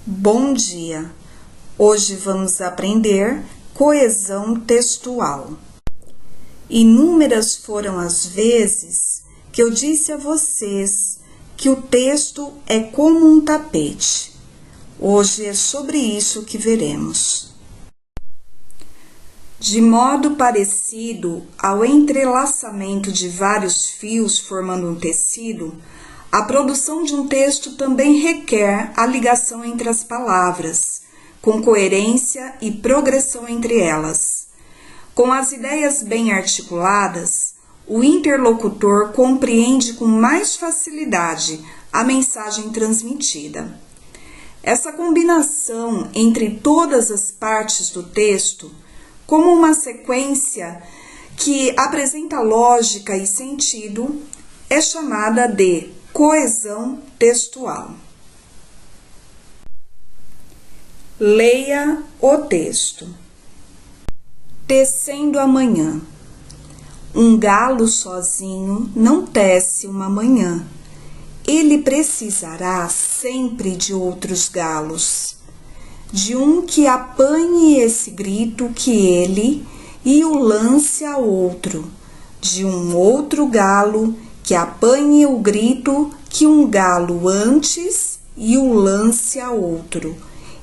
Bom dia! Hoje vamos aprender coesão textual. Inúmeras foram as vezes que eu disse a vocês que o texto é como um tapete. Hoje é sobre isso que veremos. De modo parecido ao entrelaçamento de vários fios formando um tecido, a produção de um texto também requer a ligação entre as palavras, com coerência e progressão entre elas. Com as ideias bem articuladas, o interlocutor compreende com mais facilidade a mensagem transmitida. Essa combinação entre todas as partes do texto, como uma sequência que apresenta lógica e sentido, é chamada de coesão textual. Leia o texto. Tecendo a manhã. Um galo sozinho não tece uma manhã. Ele precisará sempre de outros galos, de um que apanhe esse grito que ele e o lance a outro, de um outro galo que apanhe o grito que um galo antes e o lance a outro,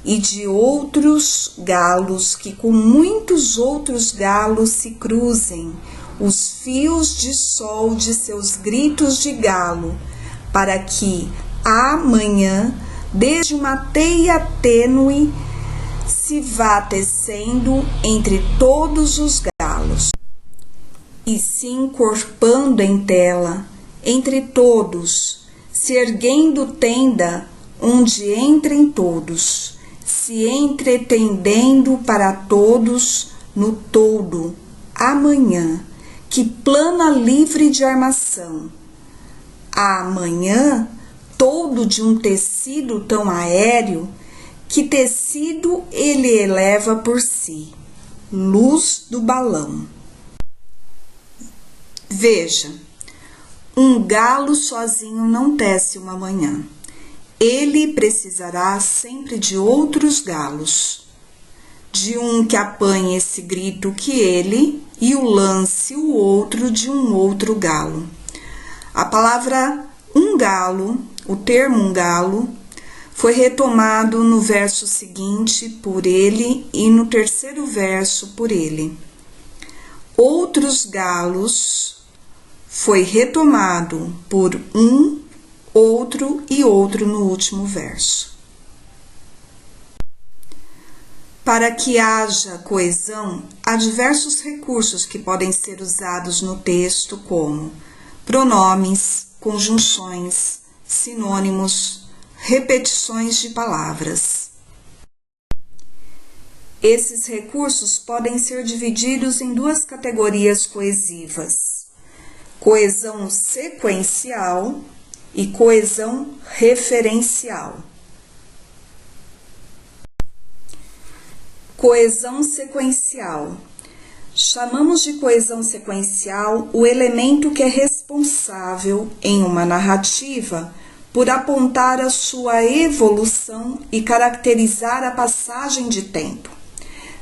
e de outros galos que com muitos outros galos se cruzem os fios de sol de seus gritos de galo, para que amanhã, desde uma teia tênue, se vá tecendo entre todos os galos, e se encorpando em tela, entre todos, se erguendo tenda onde entrem todos, se entretendendo para todos no todo, amanhã, que plana livre de armação. Amanhã, todo de um tecido tão aéreo, que tecido ele eleva por si, luz do balão. Veja, um galo sozinho não tece uma manhã. Ele precisará sempre de outros galos, de um que apanhe esse grito que ele e o lance o outro de um outro galo. A palavra um galo, o termo um galo, foi retomado no verso seguinte por ele e no terceiro verso por ele. Outros galos foi retomado por um, outro e outro no último verso. Para que haja coesão, há diversos recursos que podem ser usados no texto, como pronomes, conjunções, sinônimos, repetições de palavras. Esses recursos podem ser divididos em duas categorias coesivas: coesão sequencial e coesão referencial. Coesão sequencial. Chamamos de coesão sequencial o elemento que é responsável em uma narrativa por apontar a sua evolução e caracterizar a passagem de tempo.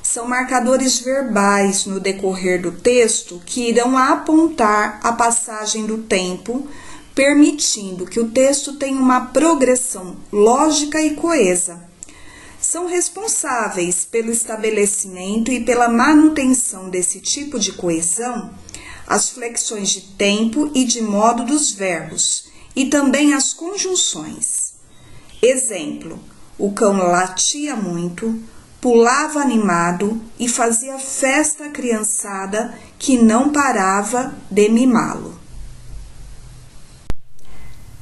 São marcadores verbais no decorrer do texto que irão apontar a passagem do tempo, permitindo que o texto tenha uma progressão lógica e coesa. São responsáveis pelo estabelecimento e pela manutenção desse tipo de coesão as flexões de tempo e de modo dos verbos, e também as conjunções. Exemplo: o cão latia muito, pulava animado e fazia festa à criançada que não parava de mimá-lo.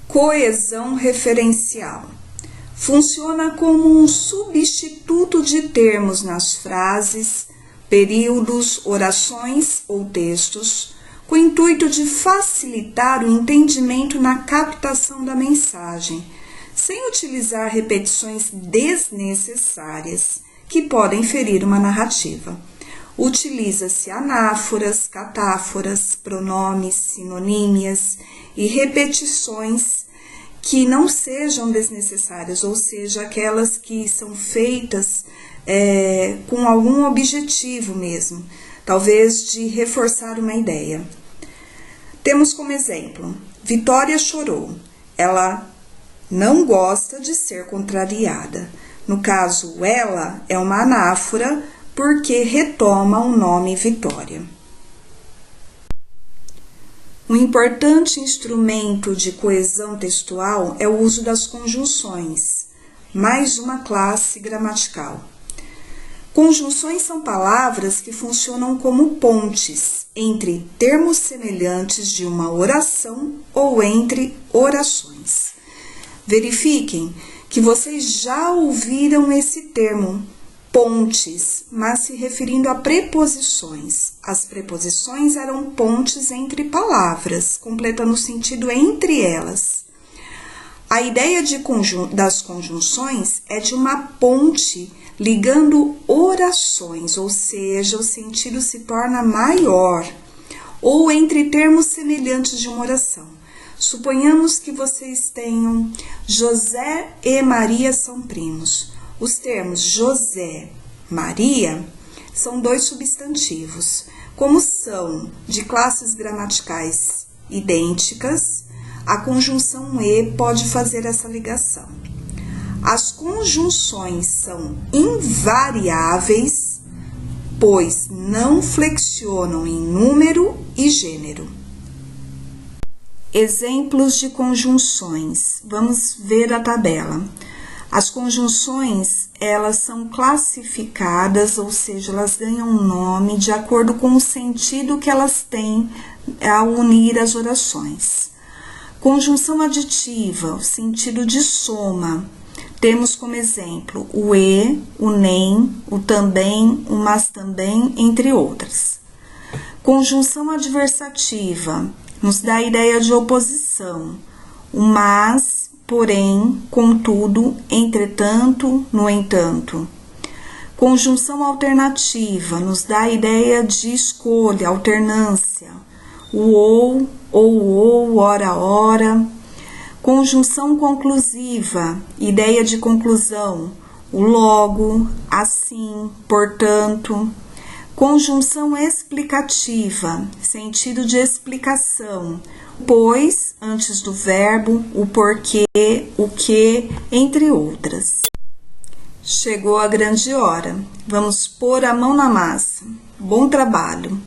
Coesão referencial. Funciona como um substituto de termos nas frases, períodos, orações ou textos, com o intuito de facilitar o entendimento na captação da mensagem, sem utilizar repetições desnecessárias que podem ferir uma narrativa. Utiliza-se anáforas, catáforas, pronomes, sinonímias e repetições que não sejam desnecessárias, ou seja, aquelas que são feitas com algum objetivo mesmo, talvez de reforçar uma ideia. Temos como exemplo, Vitória chorou. Ela não gosta de ser contrariada. No caso, ela é uma anáfora porque retoma o nome Vitória. Um importante instrumento de coesão textual é o uso das conjunções, mais uma classe gramatical. Conjunções são palavras que funcionam como pontes entre termos semelhantes de uma oração ou entre orações. Verifiquem que vocês já ouviram esse termo, pontes, mas se referindo a preposições. As preposições eram pontes entre palavras, completando o sentido entre elas. A ideia das conjunções é de uma ponte ligando orações, ou seja, o sentido se torna maior, ou entre termos semelhantes de uma oração. Suponhamos que vocês tenham José e Maria são primos. Os termos José, Maria são dois substantivos. Como são de classes gramaticais idênticas, a conjunção e pode fazer essa ligação. As conjunções são invariáveis, pois não flexionam em número e gênero. Exemplos de conjunções. Vamos ver a tabela. As conjunções, elas são classificadas, ou seja, elas ganham um nome de acordo com o sentido que elas têm ao unir as orações. Conjunção aditiva, o sentido de soma. Temos como exemplo o e, o nem, o também, o mas também, entre outras. Conjunção adversativa nos dá a ideia de oposição. O mas, porém, contudo, entretanto, no entanto. Conjunção alternativa nos dá a ideia de escolha, alternância. O ou, ora, ora. Conjunção conclusiva, ideia de conclusão, o logo, assim, portanto. Conjunção explicativa, sentido de explicação, pois, antes do verbo, o porquê, o que, entre outras. Chegou a grande hora, vamos pôr a mão na massa. Bom trabalho!